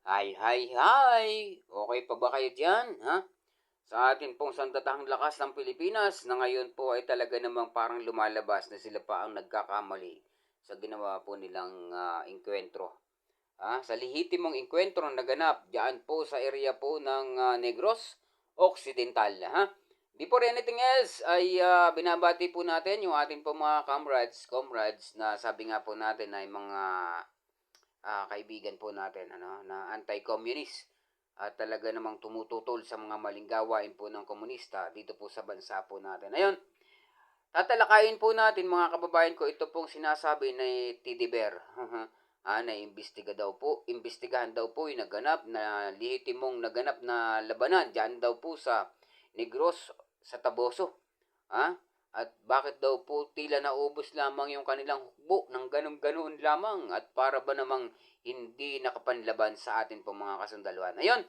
Hi, hi, hi! Okay pa ba kayo dyan, ha? Sa atin pong sandatahang lakas ng Pilipinas na ngayon po ay talaga namang parang lumalabas na sila pa ang nagkakamali sa ginawa po nilang inkwentro. Sa lihitimong inkwentro na naganap diyan po sa area po ng Negros Occidental. Before anything else ay binabati po natin yung ating po mga comrades na sabi nga po natin ay mga kaibigan po natin na anti-communist at talaga namang tumututol sa mga maling gawain po ng komunista dito po sa bansa po natin. Ayun, tatalakayin po natin mga kababayan ko ito pong sinasabi ni Teddy Bear. Imbestigahan daw po yung naganap na lihitimong naganap na labanan dyan daw po sa Negros sa Taboso. Ha? At bakit daw po tila naubos lamang yung kanilang hukbo ng ganun-ganun lamang at para ba namang hindi nakapanlaban sa atin po mga kasundaluhan. Ayun,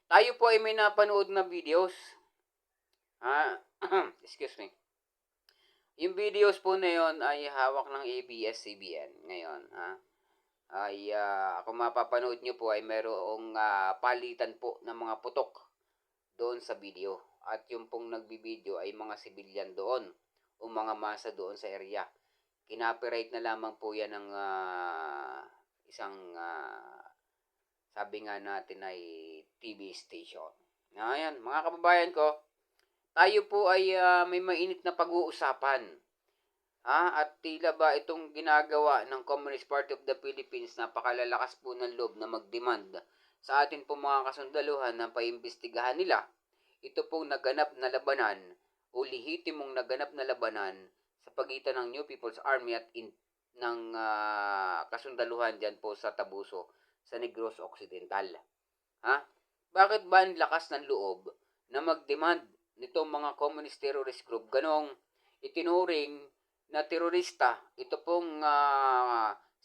tayo po ay may napanood na videos. Excuse me. Yung videos po na yon ay hawak ng ABS-CBN ngayon. Kung mapapanood nyo po ay merong palitan po ng mga putok doon sa video. At yung pong nagbibideo ay mga sibilyan doon o mga masa doon sa area. Kinopyright na lamang po yan ng isang sabi nga natin ay TV station. Ayan, mga kababayan ko, tayo po ay may mainit na pag-uusapan. At tila ba itong ginagawa ng Communist Party of the Philippines, napakalalakas po ng loob na mag-demand sa atin po mga kasundaluhan na paimbestigahan nila ito pong naganap na labanan o lihitimong naganap na labanan sa pagitan ng New People's Army at ng kasundaluhan dyan po sa Tabuso, sa Negros Occidental. Bakit ba ang lakas ng loob na mag-demand nitong mga communist terrorist group ganong itinuring na terorista ito pong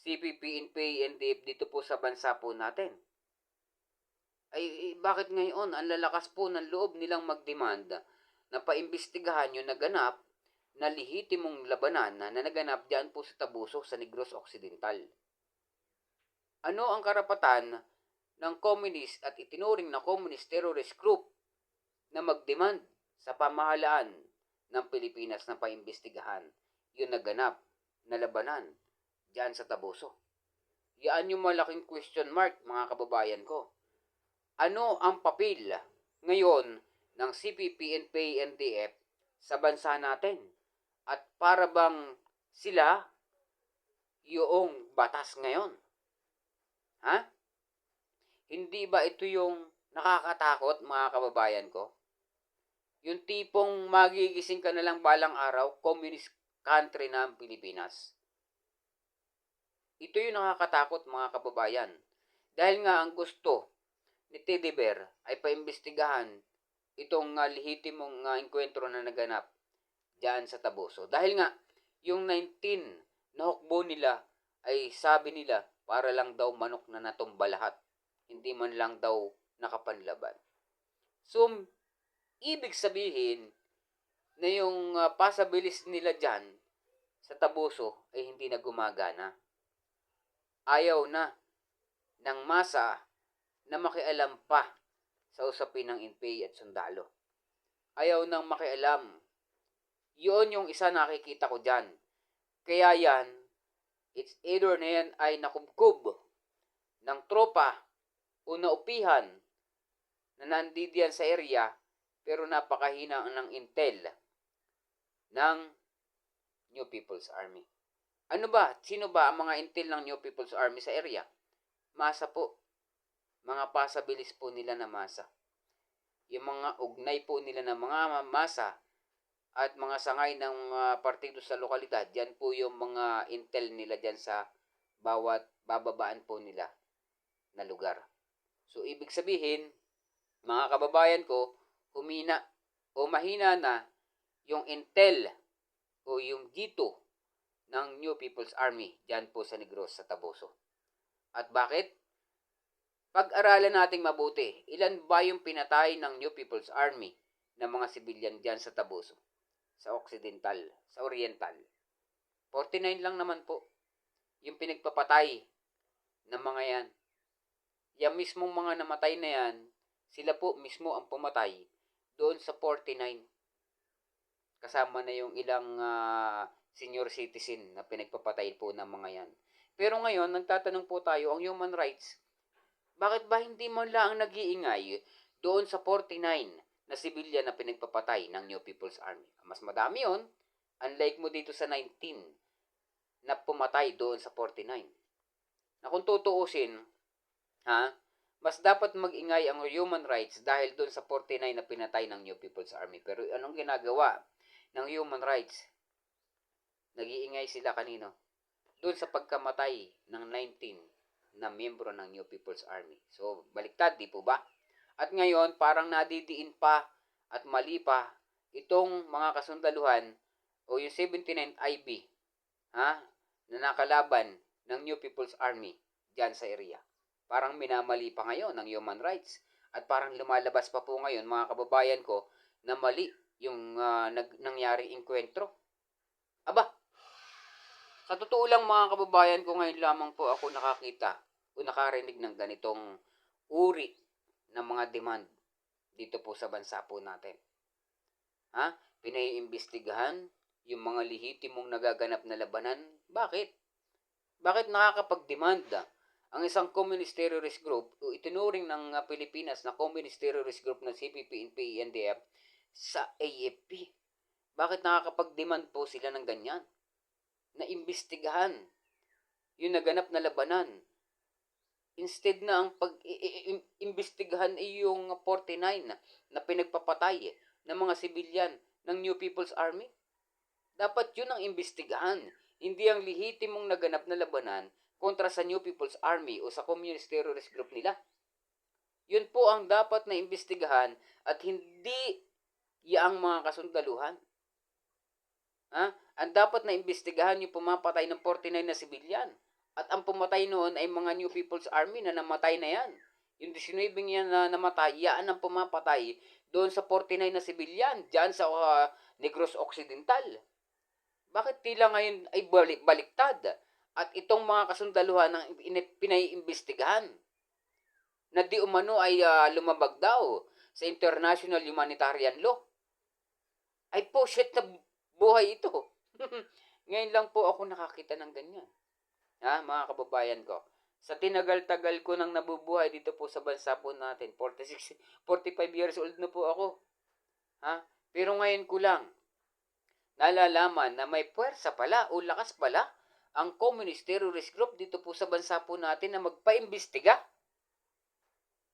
CPP, NPA, NDF dito po sa bansa po natin? Ay bakit ngayon ang lalakas po ng loob nilang mag-demand na paimbestigahan yung naganap na lihitimong labanan na naganap diyan po sa Tabuso sa Negros Occidental? Ano ang karapatan ng communist at itinuring na communist terrorist group na mag-demand sa pamahalaan ng Pilipinas na paimbestigahan yung naganap na labanan diyan sa Tabuso? Yan yung malaking question mark, mga kababayan ko. Ano ang papel ngayon ng CPP, NPA, NDF sa bansa natin? At para bang sila yung batas ngayon? Hindi ba ito yung nakakatakot, mga kababayan ko? Yung tipong magigising ka na lang balang araw, communist country na ang Pilipinas. Ito yung nakakatakot, mga kababayan. Dahil nga ang gusto ni Teddy Bear ay paimbestigahan itong lihitimong enkwentro na naganap diyan sa Taboso. Dahil nga, yung 19 na hukbo nila ay sabi nila para lang daw manok na natumba lahat. Hindi man lang daw nakapanlaban. So, ibig sabihin na yung pasabilis nila dyan sa Taboso ay hindi na gumagana. Ayaw na ng masa na makialam pa sa usapin ng NPA at sundalo. Ayaw nang makialam. Yun yung isa nakikita ko dyan. Kaya yan, it's either na yan ay nakubkub ng tropa o naupihan na nandidiyan sa area pero napakahina ng intel ng New People's Army. Ano ba? Sino ba ang mga intel ng New People's Army sa area? Masa po. Mga pasabilis po nila na masa. Yung mga ugnay po nila na mga masa at mga sangay ng partido sa lokalidad, yan po yung mga intel nila dyan sa bawat bababaan po nila na lugar. So, ibig sabihin, mga kababayan ko, humina o mahina na yung intel o yung dito ng New People's Army dyan po sa Negros sa Taboso. At bakit? Pag-aralan nating mabuti, ilan ba yung pinatay ng New People's Army ng mga sibilyan dyan sa Taboso? Sa Occidental, sa Oriental. 49 lang naman po yung pinagpapatay ng mga yan. yung mismong mga namatay na yan, sila po mismo ang pumatay doon sa 49. Kasama na yung ilang senior citizen na pinagpapatay po ng mga yan. Pero ngayon, nagtatanong po tayo, ang human rights, bakit ba hindi man lang nag-iingay doon sa 49 na civilian na pinagpapatay ng New People's Army? Mas madami yon, unlike mo dito sa 19 na pumatay doon sa 49. Na kung tutuusin, mas dapat mag-ingay ang human rights dahil doon sa 49 na pinatay ng New People's Army. Pero anong ginagawa ng human rights? Nag-iingay sila kanino? Doon sa pagkamatay ng 19 na miyembro ng New People's Army. So, baliktad, di po ba? At ngayon, parang nadidiin pa at mali pa itong mga kasundaluhan o yung 79th IB na nakalaban ng New People's Army dyan sa area. Parang minamali pa ngayon ng human rights. At parang lumalabas pa po ngayon, mga kababayan ko, na mali yung nangyaring inkwentro. Aba, sa totoo lang mga kababayan ko, ngayon lamang po ako nakakita o nakarinig ng ganitong uri ng mga demand dito po sa bansa po natin. Pinaiimbestigahan yung mga lehitimong nagaganap na labanan. Bakit? Bakit nakakapag-demand ang isang communist terrorist group o itinuring ng Pilipinas na communist terrorist group ng CPP, NPA, NDF sa AFP? Bakit nakakapag-demand po sila ng ganyan? Na imbestigahan yung naganap na labanan. Instead na ang pag-imbestigahan ay yung 49 na pinagpapatay ng mga sibilyan ng New People's Army. Dapat yun ang imbestigahan, hindi ang lehitimong naganap na labanan kontra sa New People's Army o sa communist terrorist group nila. Yun po ang dapat na imbestigahan at hindi yaang mga kasundaluhan. Ang dapat na imbestigahan yung pumapatay ng 49 na sibilyan. At ang pumatay noon ay mga New People's Army na namatay na yan. Yung 19 yan na namatay, yan ang pumapatay doon sa 49 na sibilyan, dyan sa Negros Occidental. Bakit tila ngayon ay baliktad? At itong mga kasundaluhan ng pinaiimbestigahan na di umano ay lumabag daw sa international humanitarian law. Ay po, shit na buhay ito. Ngayon lang po ako nakakita ng ganyan. Mga kababayan ko. Sa tinagal-tagal ko nang nabubuhay dito po sa bansa po natin, 45 years old na po ako. Pero ngayon ko lang nalalaman na may puwersa pala o lakas pala ang communist terrorist group dito po sa bansa po natin na magpaimbestiga.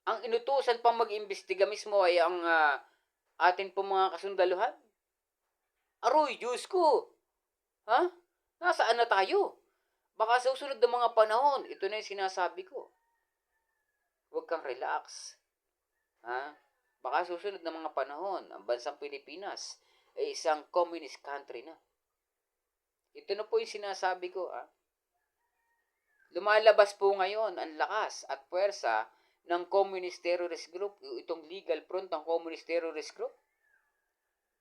Ang inutusan pang mag-imbestiga mismo ay ang atin po mga kasundaluhan. Aroy, Diyos ko! Nasaan na tayo? Baka sa susunod ng mga panahon, ito na yung sinasabi ko. Huwag kang relax. Baka susunod ng mga panahon, ang bansang Pilipinas ay isang communist country na. Ito na po yung sinasabi ko. Lumalabas po ngayon ang lakas at puwersa ng communist terrorist group, itong legal front ng communist terrorist group.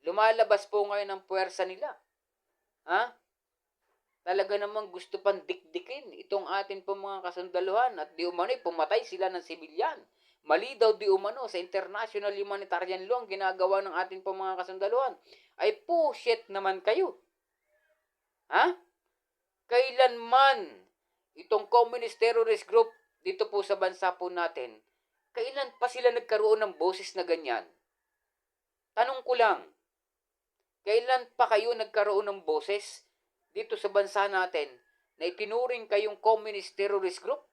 Lumalabas po ngayon ang puwersa nila. Talaga namang gusto pang dikdikin itong atin po mga kasundaluhan at di umano pumatay sila ng sibilyan. Mali daw di umano sa international humanitarian law ang ginagawa ng atin po mga kasundaluhan. Ay po, shit naman kayo. Kailanman itong communist terrorist group dito po sa bansa po natin, kailan pa sila nagkaroon ng boses na ganyan? Tanong ko lang, kailan pa kayo nagkaroon ng boses dito sa bansa natin na itinuring kayong communist terrorist group?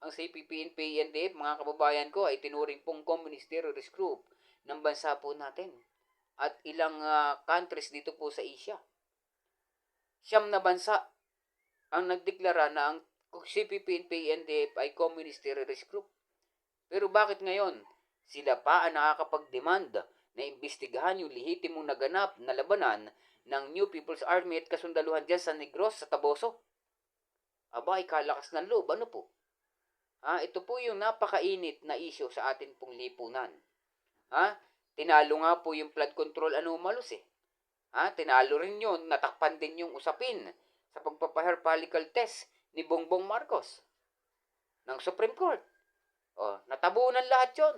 Ang CPP, NPA, NDF, mga kababayan ko, ay tinuring pong communist terrorist group ng bansa po natin at ilang countries dito po sa Asia. 9 na bansa ang nagdeklara na ang CPP, NPA, NDF ay communist terrorist group. Pero bakit ngayon sila pa ang nakakapag-demand na imbestigahan yung lehitimong naganap na labanan ng New People's Army at kasundaluhan dyan sa Negros, sa Taboso? Aba, ay kalakas ng loob. Ano po? Ito po yung napakainit na issue sa atin pong lipunan. Tinalo nga po yung flood control anomalous Tinalo rin yun, natakpan din yung usapin sa pagpapa-hair follicle test ni Bongbong Marcos. ng Supreme Court. Natabunan lahat yon.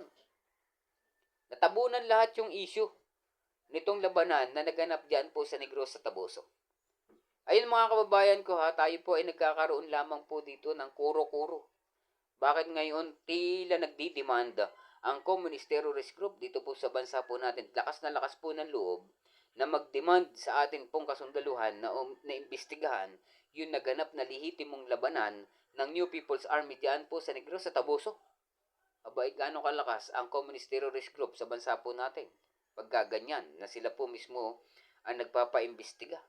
Natabunan lahat yung issue nitong labanan na naganap dyan po sa Negros sa Taboso. Ayun mga kababayan ko ha, tayo po ay nagkakaroon lamang po dito ng kuro-kuro. Bakit ngayon tila nagdidemanda ang Communist Terrorist Group dito po sa bansa po natin? Lakas na lakas po ng loob na mag-demand sa atin pong kasundaluhan na imbestigahan yung naganap na lihitimong labanan ng New People's Army diyan po sa Negros sa Taboso. Abay, gaano kalakas ang Communist Terrorist Group sa bansa po natin? Pagka ganyan, na sila po mismo ang nagpapaimbestiga.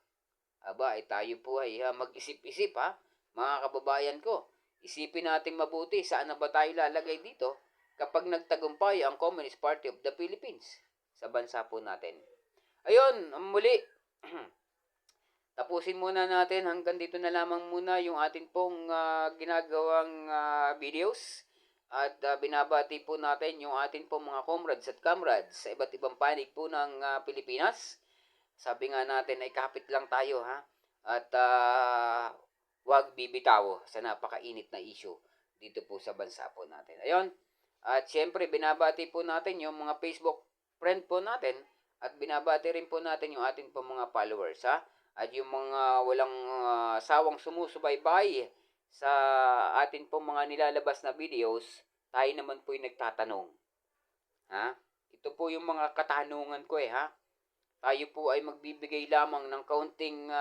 Aba, tayo po ay mag-isip-isip ha, mga kababayan ko. Isipin natin mabuti saan na ba tayo lalagay dito kapag nagtagumpay ang Communist Party of the Philippines sa bansa po natin. Ayun, muli, tapusin muna natin hanggang dito na lamang muna yung atin pong ginagawang videos. At binabati po natin yung atin pong mga comrades at comrades sa iba't ibang panig po ng Pilipinas. Sabi nga natin ay kapit lang tayo ha. At huwag bibitaw sa napakainit na issue dito po sa bansa po natin. Ayun. At syempre binabati po natin yung mga Facebook friend po natin at binabati rin po natin yung ating po mga followers ha. At yung mga walang sawang sumusubaybay sa atin po mga nilalabas na videos, tayo naman po yung nagtatanong. Ha? Ito po yung mga katanungan ko ha. Tayo po ay nagbigay lamang ng kaunting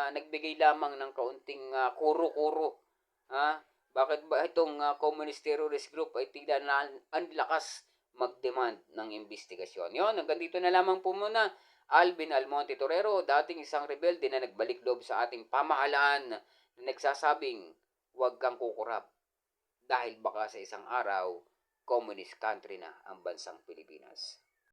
kuro-kuro. Ha? Bakit ba itong Communist Terrorist Group ay tila na ang lakas mag-demand ng investigasyon? Yon, hanggang dito na lamang po muna. Alvin Almonte Torero, dating isang rebelde na nagbalik loob sa ating pamahalaan na nagsasabing huwag kang kukurap dahil baka sa isang araw communist country na ang bansang Pilipinas.